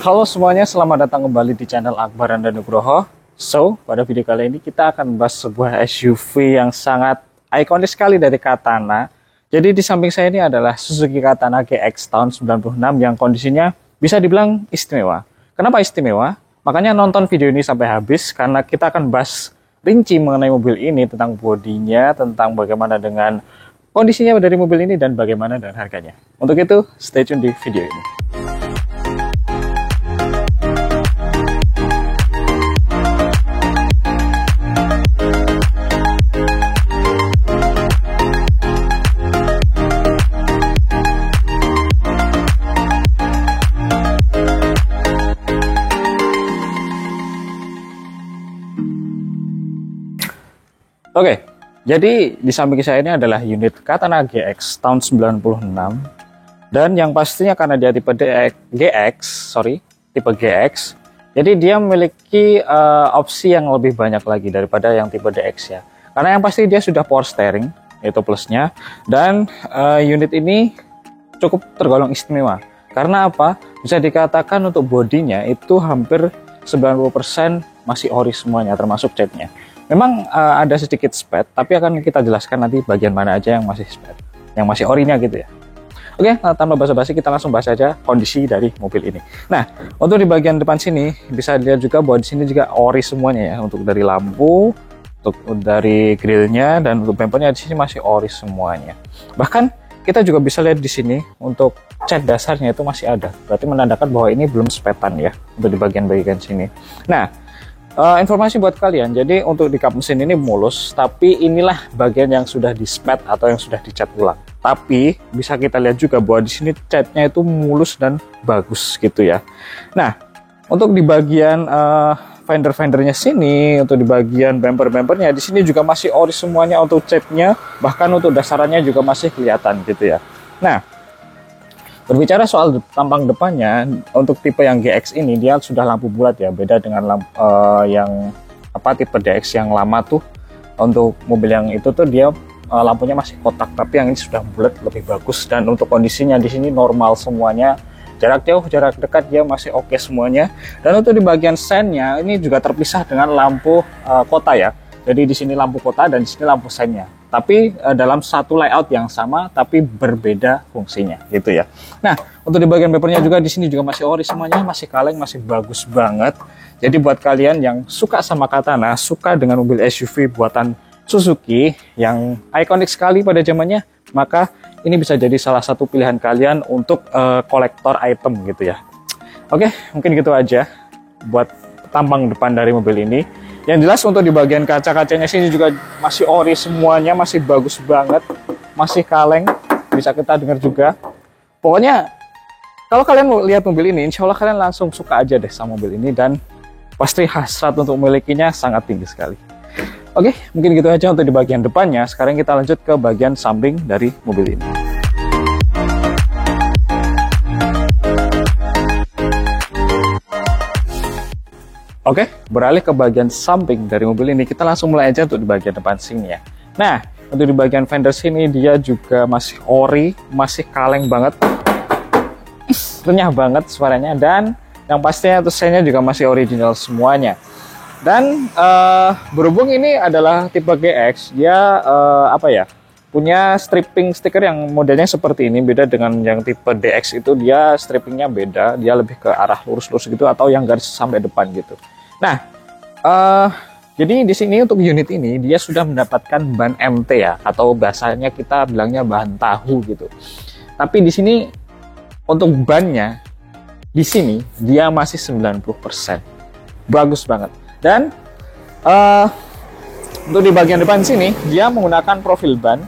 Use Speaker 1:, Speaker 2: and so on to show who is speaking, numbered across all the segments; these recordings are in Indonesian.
Speaker 1: Halo semuanya, selamat datang kembali di channel Akbar dan Nugroho. So, pada video kali ini kita akan bahas sebuah SUV yang sangat ikonik sekali dari Katana. Jadi di samping saya ini adalah Suzuki Katana GX tahun 96 yang kondisinya bisa dibilang istimewa. Kenapa istimewa? Makanya nonton video ini sampai habis karena kita akan bahas rinci mengenai mobil ini, tentang bodinya, tentang bagaimana dengan kondisinya dari mobil ini dan bagaimana dengan harganya. Untuk itu, stay tune di video ini. Oke, jadi di samping saya ini adalah unit Katana GX tahun 96. Dan yang pastinya karena dia tipe tipe GX, jadi dia memiliki opsi yang lebih banyak lagi daripada yang tipe DX ya. Karena yang pasti dia sudah power steering, itu plusnya. Dan unit ini cukup tergolong istimewa. Karena apa? Bisa dikatakan untuk bodinya itu hampir 90% masih ori semuanya, termasuk catnya. Memang ada sedikit spet, tapi akan kita jelaskan nanti bagian mana aja yang masih spet, yang masih orinya gitu ya. Oke, tanpa basa-basi kita langsung bahas aja kondisi dari mobil ini. Nah, untuk di bagian depan sini bisa dilihat juga bahwa di sini juga ori semuanya ya, untuk dari lampu, untuk dari grillnya dan untuk bempernya di sini masih ori semuanya. Bahkan kita juga bisa lihat di sini untuk cat dasarnya itu masih ada, berarti menandakan bahwa ini belum spetan ya untuk di bagian-bagian sini. Nah, informasi buat kalian, jadi untuk di kap mesin ini mulus, tapi inilah bagian yang sudah di spet atau yang sudah dicat ulang. Tapi bisa kita lihat juga bahwa di sini catnya itu mulus dan bagus gitu ya. Nah, untuk di bagian fender-fendernya sini, untuk di bagian bumper-bumpernya di sini juga masih ori semuanya untuk catnya, bahkan untuk dasarannya juga masih kelihatan gitu ya. Nah, berbicara soal tampang depannya, untuk tipe yang GX ini dia sudah lampu bulat ya, beda dengan tipe DX yang lama tuh. Untuk mobil yang itu tuh dia lampunya masih kotak, tapi yang ini sudah bulat, lebih bagus. Dan untuk kondisinya di sini normal semuanya, jarak jauh, jarak dekat dia masih oke semuanya. Dan untuk di bagian sennya ini juga terpisah dengan lampu kota ya. Jadi di sini lampu kota dan di sini lampu sennya. Tapi dalam satu layout yang sama tapi berbeda fungsinya gitu ya. Nah, untuk di bagian bumpernya juga di sini juga masih ori semuanya, masih kaleng, masih bagus banget. Jadi buat kalian yang suka sama Katana, suka dengan mobil SUV buatan Suzuki yang ikonik sekali pada zamannya, maka ini bisa jadi salah satu pilihan kalian untuk kolektor item gitu ya. Oke, mungkin gitu aja buat tampang depan dari mobil ini. Yang jelas untuk di bagian kaca-kacanya sini juga masih ori semuanya, masih bagus banget, masih kaleng, bisa kita dengar juga. Pokoknya kalau kalian mau lihat mobil ini, insya Allah kalian langsung suka aja deh sama mobil ini dan pasti hasrat untuk memilikinya sangat tinggi sekali. Oke, mungkin gitu aja untuk di bagian depannya. Sekarang kita lanjut ke bagian samping dari mobil ini. Oke, beralih ke bagian samping dari mobil ini, kita langsung mulai aja untuk di bagian depan sini ya. Nah, untuk di bagian fender sini dia juga masih ori, masih kaleng banget, renyah banget suaranya, dan yang pastinya tulisannya juga masih original semuanya. Dan berhubung ini adalah tipe GX, dia punya stripping stiker yang modelnya seperti ini, beda dengan yang tipe DX itu dia strippingnya beda, dia lebih ke arah lurus-lurus gitu atau yang garis sampai depan gitu. Nah, jadi di sini untuk unit ini dia sudah mendapatkan ban MT ya, atau bahasanya kita bilangnya bahan tahu gitu. Tapi di sini untuk bannya di sini dia masih 90%, bagus banget. Dan untuk di bagian depan sini dia menggunakan profil ban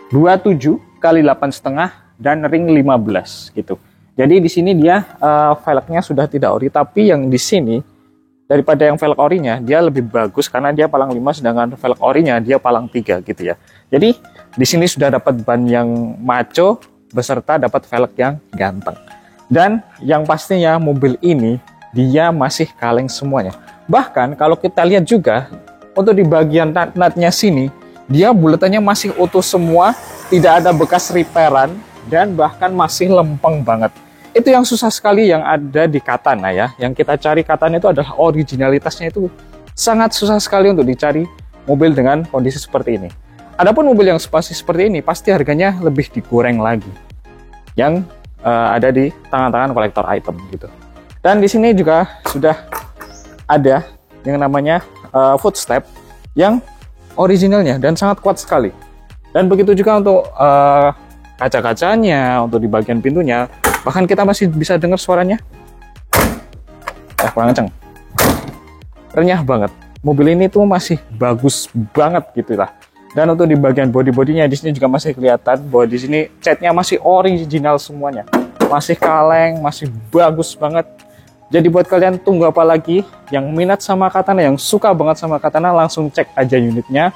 Speaker 1: 27 x 8,5 dan ring 15 gitu. Jadi di sini dia velgnya sudah tidak ori, tapi yang di sini daripada yang velg orinya dia lebih bagus karena dia palang 5, sedangkan velg orinya dia palang 3 gitu ya. Jadi di sini sudah dapat ban yang maco beserta dapat velg yang ganteng. Dan yang pastinya mobil ini dia masih kaleng semuanya. Bahkan kalau kita lihat juga untuk di bagian nut-nutnya sini dia bulatannya masih utuh semua, tidak ada bekas repairan dan bahkan masih lempeng banget. itu yang susah sekali yang ada di Katana ya. Yang kita cari Katana itu adalah originalitasnya, itu sangat susah sekali untuk dicari mobil dengan kondisi seperti ini. Adapun mobil yang spasi seperti ini pasti harganya lebih digoreng lagi, yang ada di tangan-tangan kolektor item gitu. Dan di sini juga sudah ada yang namanya footstep yang originalnya dan sangat kuat sekali. Dan begitu juga untuk kaca-kacanya, untuk di bagian pintunya, bahkan kita masih bisa dengar suaranya. Kurang kenceng. Renyah banget. Mobil ini tuh masih bagus banget gitu lah. Dan untuk di bagian body-bodinya di sini juga masih kelihatan bahwa di sini catnya masih original semuanya. Masih kaleng, masih bagus banget. Jadi buat kalian tunggu apa lagi? Yang minat sama Katana, yang suka banget sama Katana, langsung cek aja unitnya.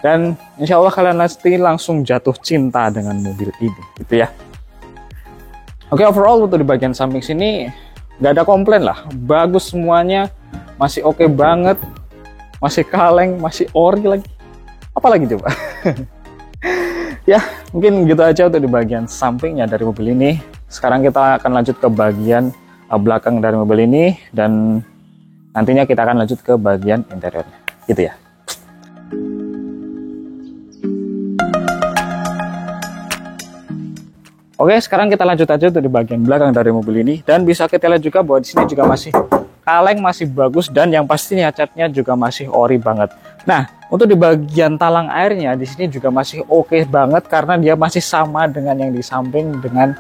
Speaker 1: Dan insya Allah kalian nanti langsung jatuh cinta dengan mobil ini, gitu ya. Oke, overall untuk di bagian samping sini nggak ada komplain lah, bagus semuanya, masih oke banget, masih kaleng, masih ori lagi. Apalagi coba? Ya, mungkin gitu aja untuk di bagian sampingnya dari mobil ini. Sekarang kita akan lanjut ke bagian belakang dari mobil ini, dan nantinya kita akan lanjut ke bagian interiornya, gitu ya. Oke, sekarang kita lanjut aja untuk di bagian belakang dari mobil ini, dan bisa kita lihat juga bahwa di sini juga masih kaleng, masih bagus, dan yang pastinya catnya juga masih ori banget. Nah, untuk di bagian talang airnya di sini juga masih oke banget karena dia masih sama dengan yang di samping dengan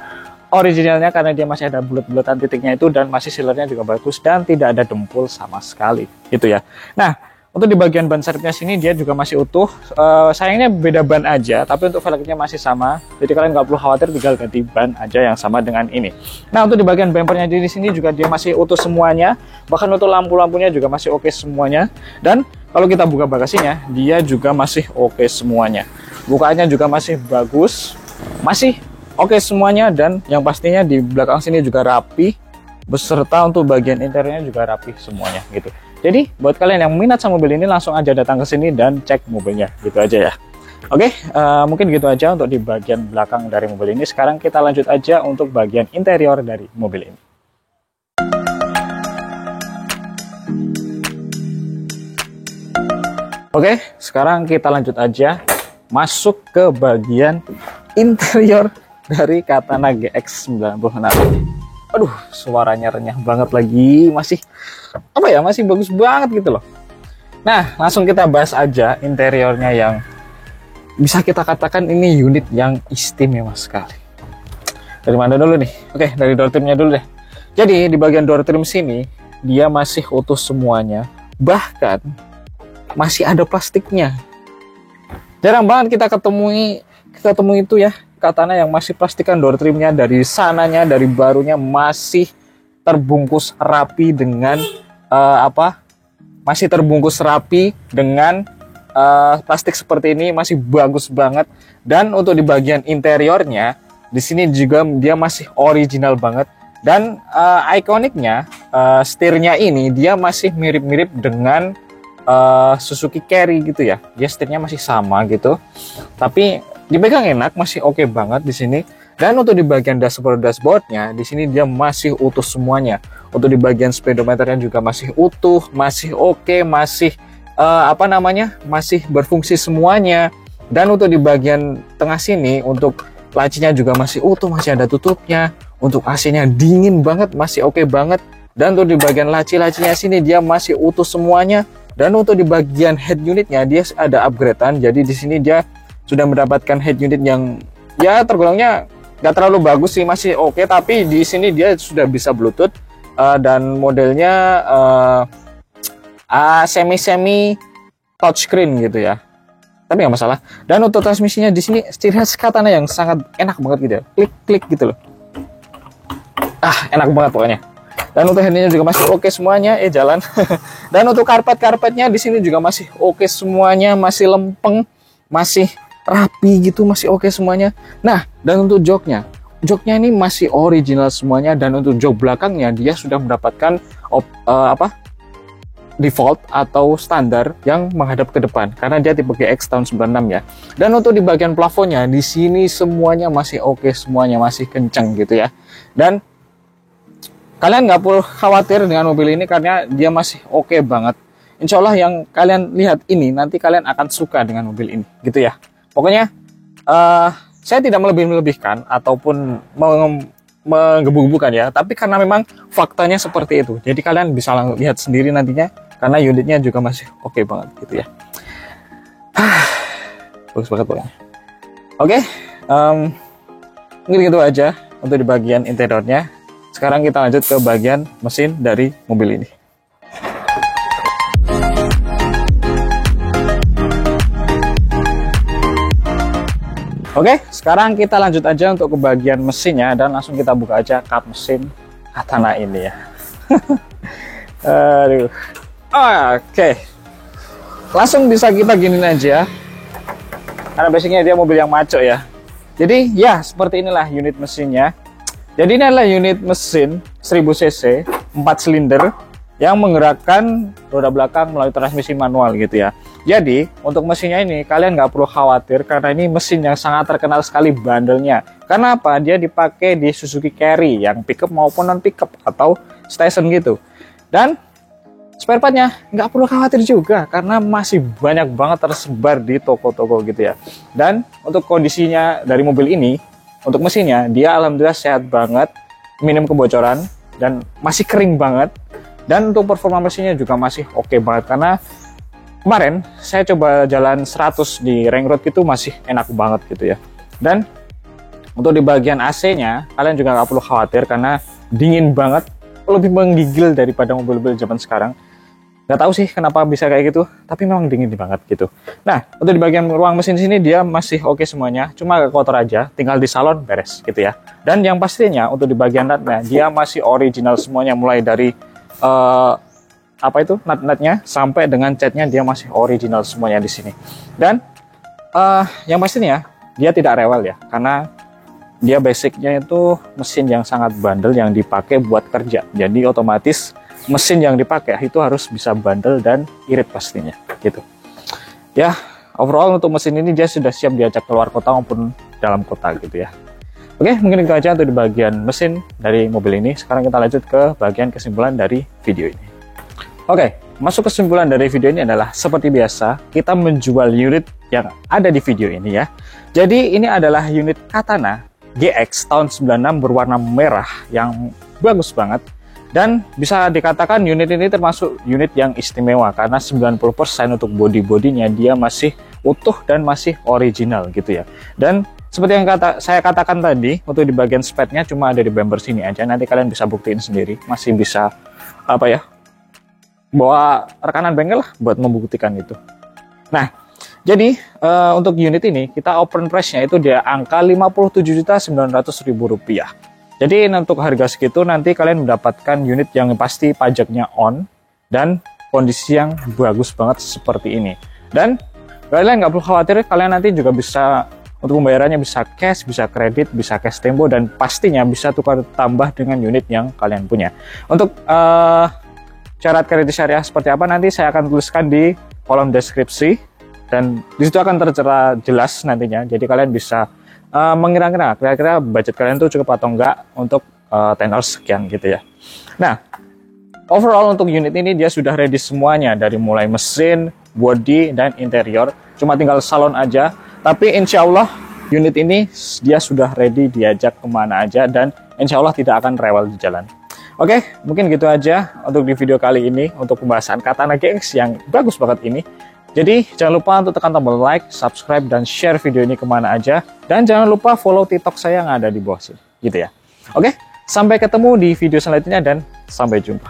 Speaker 1: originalnya, karena dia masih ada bulat-bulatan titiknya itu, dan masih sealernya juga bagus dan tidak ada dempul sama sekali, gitu ya. Nah, untuk di bagian ban serepnya sini dia juga masih utuh. Sayangnya beda ban aja, tapi untuk velgnya masih sama. Jadi kalian nggak perlu khawatir, tinggal ganti ban aja yang sama dengan ini. Nah, untuk di bagian bumpernya di sini juga dia masih utuh semuanya. Bahkan untuk lampu-lampunya juga masih oke semuanya. Dan kalau kita buka bagasinya, dia juga masih oke semuanya. Bukaannya juga masih bagus, masih oke semuanya. Dan yang pastinya di belakang sini juga rapi, beserta untuk bagian interiornya juga rapi semuanya gitu. Jadi buat kalian yang minat sama mobil ini, langsung aja datang ke sini dan cek mobilnya, gitu aja ya. Oke, mungkin gitu aja untuk di bagian belakang dari mobil ini. Sekarang kita lanjut aja untuk bagian interior dari mobil ini. Oke, sekarang kita lanjut aja masuk ke bagian interior dari Katana GX96. Aduh, suaranya renyah banget lagi, masih apa ya, masih bagus banget gitu loh. Nah, langsung kita bahas aja interiornya yang bisa kita katakan ini unit yang istimewa sekali. Dari mana dulu nih? Oke, dari door trimnya dulu deh. Jadi di bagian door trim sini dia masih utuh semuanya, bahkan masih ada plastiknya. Jarang banget kita ketemu itu ya, Katana yang masih plastikan door trimnya, dari sananya, dari barunya masih terbungkus rapi dengan masih terbungkus rapi dengan plastik seperti ini, masih bagus banget. Dan untuk di bagian interiornya di sini juga dia masih original banget. Dan ikoniknya setirnya ini dia masih mirip-mirip dengan Suzuki Carry gitu ya. Dia setirnya masih sama gitu, tapi dipegang enak, masih oke banget di sini. Dan untuk di bagian dashboardnya di sini dia masih utuh semuanya. Untuk di bagian speedometernya juga masih utuh, masih oke, masih masih berfungsi semuanya. Dan untuk di bagian tengah sini untuk lacinya juga masih utuh, masih ada tutupnya. Untuk AC-nya dingin banget, masih oke banget. Dan untuk di bagian laci-lacinya sini dia masih utuh semuanya. Dan untuk di bagian head unitnya dia ada upgradean. Jadi di sini dia sudah mendapatkan head unit yang ya tergolongnya nggak terlalu bagus sih, masih oke, tapi di sini dia sudah bisa Bluetooth dan modelnya semi touchscreen gitu ya, tapi nggak masalah. Dan untuk transmisinya di sini ciri khas Katana yang sangat enak banget gitu ya, klik gitu loh, enak banget pokoknya. Dan untuk handlingnya juga masih oke semuanya, jalan. Dan untuk karpetnya di sini juga masih oke semuanya, masih lempeng, masih rapi gitu, masih oke semuanya. Nah, dan untuk joknya ini masih original semuanya. Dan untuk jok belakangnya dia sudah mendapatkan default atau standar yang menghadap ke depan karena dia tipe GX tahun 96 ya. Dan untuk di bagian plafonnya di sini semuanya masih oke semuanya, masih kencang gitu ya. Dan kalian nggak perlu khawatir dengan mobil ini karena dia masih oke banget. Insya Allah yang kalian lihat ini nanti kalian akan suka dengan mobil ini, gitu ya. Pokoknya saya tidak melebih-lebihkan ataupun menggebu-gebukan ya, tapi karena memang faktanya seperti itu. Jadi kalian bisa lihat sendiri nantinya karena unitnya juga masih oke banget, gitu ya. Bagus banget pokoknya. Oke, mungkin gitu aja untuk di bagian interiornya. Sekarang kita lanjut ke bagian mesin dari mobil ini. Oke, sekarang kita lanjut aja untuk ke bagian mesinnya dan langsung kita buka aja kap mesin Katana ini ya. Aduh. Oke. Langsung bisa kita giniin aja. Karena basicnya dia mobil yang maco ya. Jadi ya seperti inilah unit mesinnya. Jadi ini adalah unit mesin 1000 cc 4 silinder yang menggerakkan roda belakang melalui transmisi manual gitu ya. Jadi untuk mesinnya ini kalian nggak perlu khawatir karena ini mesin yang sangat terkenal sekali bandelnya. Karena apa? Dia dipakai di Suzuki Carry yang pickup maupun non pickup atau station gitu. Dan spare partnya nggak perlu khawatir juga karena masih banyak banget tersebar di toko-toko gitu ya. Dan untuk kondisinya dari mobil ini, untuk mesinnya dia alhamdulillah sehat banget, minim kebocoran dan masih kering banget. Dan untuk performa mesinnya juga masih oke banget karena kemarin saya coba jalan 100 di Ring Road itu masih enak banget gitu ya. Dan untuk di bagian AC-nya kalian juga nggak perlu khawatir karena dingin banget, lebih menggigil daripada mobil-mobil zaman sekarang. Nggak tahu sih kenapa bisa kayak gitu, tapi memang dingin banget gitu. Nah, untuk di bagian ruang mesin sini dia masih oke semuanya, cuma agak kotor aja, tinggal di salon beres gitu ya. Dan yang pastinya untuk di bagian natnya dia masih original semuanya, mulai dari nut-nutnya sampai dengan catnya dia masih original semuanya di sini. Dan yang pastinya dia tidak rewel ya, karena dia basicnya itu mesin yang sangat bandel yang dipakai buat kerja. Jadi otomatis mesin yang dipakai itu harus bisa bandel dan irit pastinya gitu. Ya, overall untuk mesin ini dia sudah siap diajak keluar kota maupun dalam kota gitu ya. Oke, mungkin itu aja untuk di bagian mesin dari mobil ini. Sekarang kita lanjut ke bagian kesimpulan dari video ini. Oke, masuk kesimpulan dari video ini adalah seperti biasa, kita menjual unit yang ada di video ini ya. Jadi ini adalah unit Katana GX tahun 96 berwarna merah yang bagus banget. Dan bisa dikatakan unit ini termasuk unit yang istimewa karena 90% untuk body-bodinya dia masih utuh dan masih original gitu ya. Dan seperti yang saya katakan tadi, untuk di bagian spare-nya cuma ada di bumper sini aja. Nanti kalian bisa buktiin sendiri, masih bisa bawa rekanan bengkel lah buat membuktikan itu. Nah, jadi untuk unit ini kita open price-nya itu di angka Rp57.900.000. Jadi untuk harga segitu nanti kalian mendapatkan unit yang pasti pajaknya on dan kondisi yang bagus banget seperti ini. Dan kalian nggak perlu khawatir, kalian nanti juga bisa untuk pembayarannya bisa cash, bisa kredit, bisa cash tempo, dan pastinya bisa tukar tambah dengan unit yang kalian punya. Untuk syarat kredit syariah seperti apa nanti saya akan tuliskan di kolom deskripsi dan disitu akan tertera jelas nantinya. Jadi kalian bisa mengira-ngira kira-kira budget kalian tuh cukup atau enggak untuk tenor sekian gitu ya. Nah, overall untuk unit ini dia sudah ready semuanya dari mulai mesin, body, dan interior. Cuma tinggal salon aja. Tapi insya Allah unit ini dia sudah ready diajak kemana aja dan insya Allah tidak akan rewel di jalan. Oke, mungkin gitu aja untuk di video kali ini untuk pembahasan Katana GX yang bagus banget ini. Jadi jangan lupa untuk tekan tombol like, subscribe, dan share video ini kemana aja. Dan jangan lupa follow TikTok saya yang ada di bawah sini, gitu ya. Oke, sampai ketemu di video selanjutnya dan sampai jumpa.